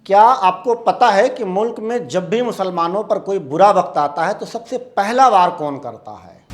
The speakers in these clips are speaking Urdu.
کیا آپ کو پتہ ہے کہ ملک میں جب بھی مسلمانوں پر کوئی برا وقت آتا ہے تو سب سے پہلا وار کون کرتا ہے؟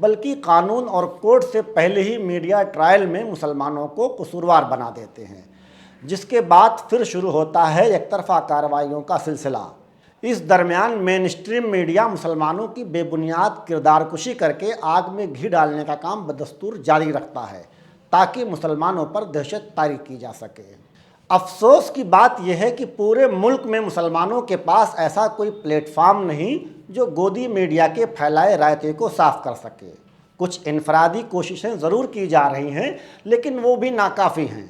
بلکہ قانون اور کورٹ سے پہلے ہی میڈیا ٹرائل میں مسلمانوں کو قصوروار بنا دیتے ہیں، جس کے بعد پھر شروع ہوتا ہے یک طرفہ کارروائیوں کا سلسلہ۔ اس درمیان مین اسٹریم میڈیا مسلمانوں کی بے بنیاد کردار کشی کر کے آگ میں گھی ڈالنے کا کام بدستور جاری رکھتا ہے تاکہ مسلمانوں پر دہشت طاری کی جا سکے۔ افسوس کی بات یہ ہے کہ پورے ملک میں مسلمانوں کے پاس ایسا کوئی پلیٹ فارم نہیں جو گودی میڈیا کے پھیلائے رائتے کو صاف کر سکے۔ کچھ انفرادی کوششیں ضرور کی جا رہی ہیں لیکن وہ بھی ناکافی ہیں۔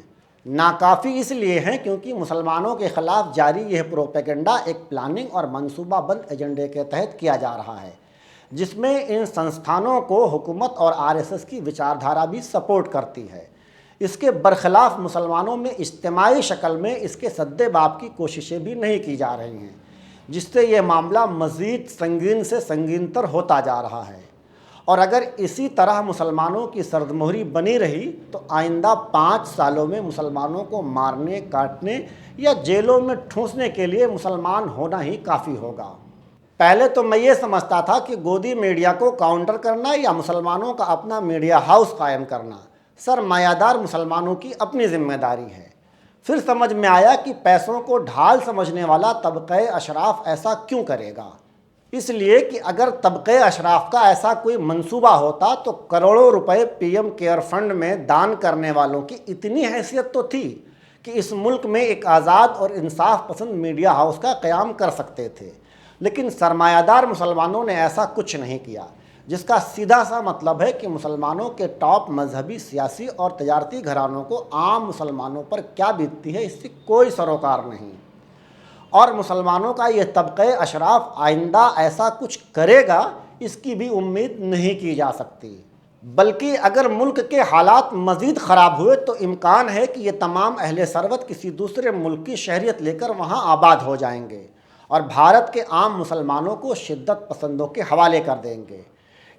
ناکافی اس لیے ہیں کیونکہ مسلمانوں کے خلاف جاری یہ پروپیگنڈا ایک پلاننگ اور منصوبہ بند ایجنڈے کے تحت کیا جا رہا ہے، جس میں ان سنستھانوں کو حکومت اور RSS کی وچاردھارا بھی سپورٹ کرتی ہے۔ اس کے برخلاف مسلمانوں میں اجتماعی شکل میں اس کے سد باب کی کوششیں بھی نہیں کی جا رہی ہیں، جس سے یہ معاملہ مزید سنگین سے سنگین تر ہوتا جا رہا ہے۔ اور اگر اسی طرح مسلمانوں کی سردمہری بنی رہی تو آئندہ 5 سالوں میں مسلمانوں کو مارنے، کاٹنے یا جیلوں میں ٹھونسنے کے لیے مسلمان ہونا ہی کافی ہوگا۔ پہلے تو میں یہ سمجھتا تھا کہ گودی میڈیا کو کاؤنٹر کرنا یا مسلمانوں کا اپنا میڈیا ہاؤس قائم کرنا سرمایہ دار مسلمانوں کی اپنی ذمہ داری ہے۔ پھر سمجھ میں آیا کہ پیسوں کو ڈھال سمجھنے والا طبقہ اشراف ایسا کیوں کرے گا؟ اس لیے کہ اگر طبقہ اشراف کا ایسا کوئی منصوبہ ہوتا تو کروڑوں روپے PM کیئر فنڈ میں دان کرنے والوں کی اتنی حیثیت تو تھی کہ اس ملک میں ایک آزاد اور انصاف پسند میڈیا ہاؤس کا قیام کر سکتے تھے، لیکن سرمایہ دار مسلمانوں نے ایسا کچھ نہیں کیا، جس کا سیدھا سا مطلب ہے کہ مسلمانوں کے ٹاپ مذہبی، سیاسی اور تجارتی گھرانوں کو عام مسلمانوں پر کیا بیتتی ہے اس سے کوئی سروکار نہیں، اور مسلمانوں کا یہ طبقہ اشراف آئندہ ایسا کچھ کرے گا اس کی بھی امید نہیں کی جا سکتی۔ بلکہ اگر ملک کے حالات مزید خراب ہوئے تو امکان ہے کہ یہ تمام اہل ثروت کسی دوسرے ملک کی شہریت لے کر وہاں آباد ہو جائیں گے اور بھارت کے عام مسلمانوں کو شدت پسندوں کے حوالے کر دیں گے۔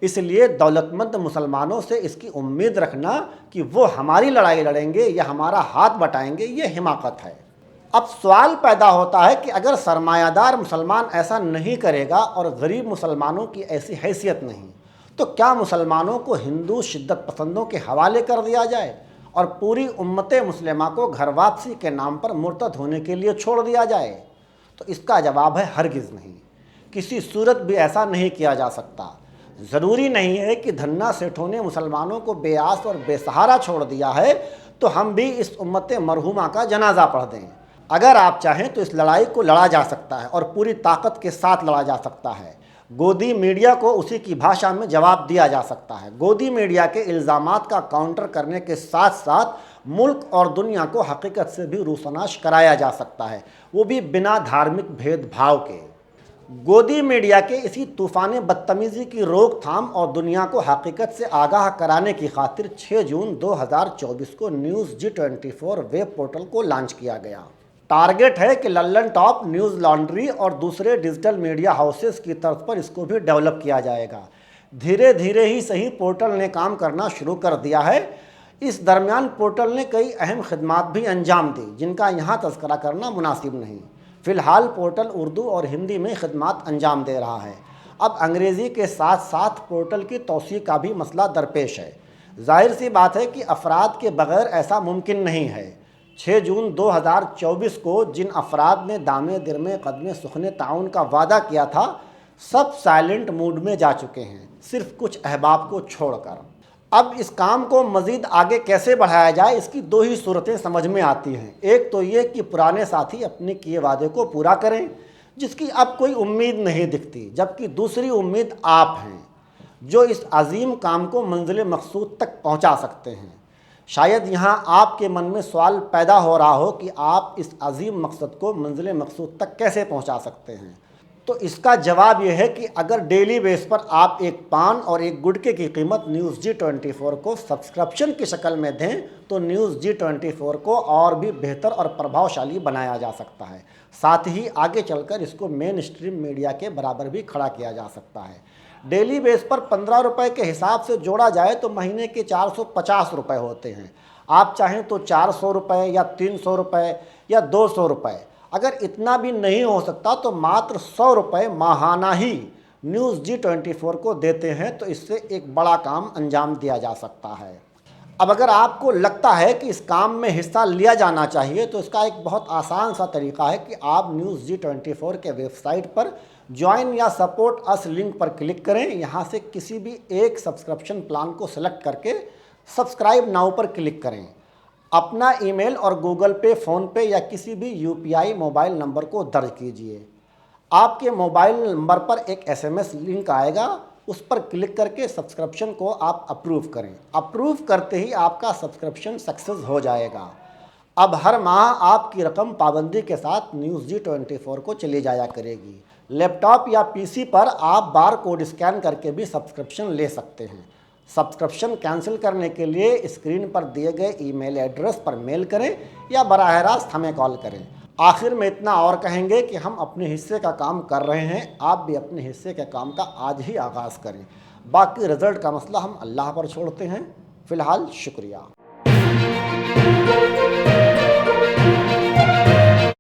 اس لیے دولت مند مسلمانوں سے اس کی امید رکھنا کہ وہ ہماری لڑائی لڑیں گے یا ہمارا ہاتھ بٹائیں گے یہ حماقت ہے۔ اب سوال پیدا ہوتا ہے کہ اگر سرمایہ دار مسلمان ایسا نہیں کرے گا اور غریب مسلمانوں کی ایسی حیثیت نہیں تو کیا مسلمانوں کو ہندو شدت پسندوں کے حوالے کر دیا جائے اور پوری امت مسلمہ کو گھر واپسی کے نام پر مرتد ہونے کے لیے چھوڑ دیا جائے؟ تو اس کا جواب ہے ہرگز نہیں، کسی صورت بھی ایسا نہیں کیا جا سکتا۔ ضروری نہیں ہے کہ دھنا سیٹھوں نے مسلمانوں کو بے آس اور بے سہارا چھوڑ دیا ہے تو ہم بھی اس امت مرحومہ کا جنازہ پڑھ دیں۔ اگر آپ چاہیں تو اس لڑائی کو لڑا جا سکتا ہے اور پوری طاقت کے ساتھ لڑا جا سکتا ہے۔ گودی میڈیا کو اسی کی بھاشا میں جواب دیا جا سکتا ہے۔ گودی میڈیا کے الزامات کا کاؤنٹر کرنے کے ساتھ ساتھ ملک اور دنیا کو حقیقت سے بھی روشناس کرایا جا سکتا ہے، وہ بھی بنا دھارمک بھید بھاؤ کے۔ گودی میڈیا کے اسی طوفان بدتمیزی کی روک تھام اور دنیا کو حقیقت سے آگاہ کرانے کی خاطر 6 جون 2024 کو نیوز G24 ویب پورٹل کو لانچ کیا گیا۔ ٹارگٹ ہے کہ للن ٹاپ، نیوز لانڈری اور دوسرے ڈیجیٹل میڈیا ہاؤسز کی طرف پر اس کو بھی ڈیولپ کیا جائے گا۔ دھیرے دھیرے ہی صحیح پورٹل نے کام کرنا شروع کر دیا ہے۔ اس درمیان پورٹل نے کئی اہم خدمات بھی انجام دی جن کا یہاں تذکرہ کرنا مناسب نہیں۔ فی الحال پورٹل اردو اور ہندی میں خدمات انجام دے رہا ہے۔ اب انگریزی کے ساتھ ساتھ پورٹل کی توسیع کا بھی مسئلہ درپیش ہے۔ ظاہر سی بات ہے کہ افراد کے بغیر ایسا ممکن نہیں ہے۔ 6 جون 2024 کو جن افراد نے دامے درمے قدمے سخن تعاون کا وعدہ کیا تھا سب سائلنٹ موڈ میں جا چکے ہیں، صرف کچھ احباب کو چھوڑ کر۔ اب اس کام کو مزید آگے کیسے بڑھایا جائے اس کی 2 ہی صورتیں سمجھ میں آتی ہیں۔ ایک تو یہ کہ پرانے ساتھی اپنے کیے وعدے کو پورا کریں جس کی اب کوئی امید نہیں دکھتی، جبکہ دوسری امید آپ ہیں جو اس عظیم کام کو منزل مقصود تک پہنچا سکتے ہیں۔ شاید یہاں آپ کے من میں سوال پیدا ہو رہا ہو کہ آپ اس عظیم مقصد کو منزل مقصود تک کیسے پہنچا سکتے ہیں۔ تو اس کا جواب یہ ہے کہ اگر ڈیلی بیس پر آپ ایک پان اور ایک گٹکے کی قیمت نیوز G24 کو سبسکرپشن کی شکل میں دیں تو نیوز G24 کو اور بھی بہتر اور پربھاوشالی بنایا جا سکتا ہے، ساتھ ہی آگے چل کر اس کو مین اسٹریم میڈیا کے برابر بھی کھڑا کیا جا سکتا ہے۔ ڈیلی بیس پر 15 روپے کے حساب سے جوڑا جائے تو مہینے کے 450 روپے ہوتے ہیں۔ آپ چاہیں تو 400 روپے یا 300 روپے یا 200 روپے، اگر اتنا بھی نہیں ہو سکتا تو ماتر 100 روپے ماہانہ ہی نیوز G24 کو دیتے ہیں تو اس سے ایک بڑا کام انجام دیا جا سکتا ہے۔ اب اگر آپ کو لگتا ہے کہ اس کام میں حصہ لیا جانا چاہیے تو اس کا ایک بہت آسان سا طریقہ ہے کہ آپ نیوز G24 کے ویب سائٹ پر جوائن یا سپورٹ اس لنک پر کلک کریں، یہاں سے کسی بھی ایک سبسکرپشن پلان کو سلیکٹ کر کے سبسکرائب ناؤ پر کلک کریں۔ اپنا ای میل اور گوگل پے، فون پے یا کسی بھی UPI موبائل نمبر کو درج کیجئے۔ آپ کے موبائل نمبر پر ایک SMS لنک آئے گا، اس پر کلک کر کے سبسکرپشن کو آپ اپروو کریں۔ اپروو کرتے ہی آپ کا سبسکرپشن سکسیس ہو جائے گا۔ اب ہر ماہ آپ کی رقم پابندی کے ساتھ نیوز G24 کو چلی جایا کرے گی۔ لیپ ٹاپ یا PC پر آپ بار کوڈ اسکین کر کے بھی سبسکرپشن لے سکتے ہیں۔ سبسکرپشن کینسل کرنے کے لیے اسکرین پر دیے گئے ای میل ایڈریس پر میل کریں یا براہ راست ہمیں کال کریں۔ آخر میں اتنا اور کہیں گے کہ ہم اپنے حصے کا کام کر رہے ہیں، آپ بھی اپنے حصے کے کام کا آج ہی آغاز کریں۔ باقی رزلٹ کا مسئلہ ہم اللہ پر چھوڑتے ہیں۔ فی الحال شکریہ۔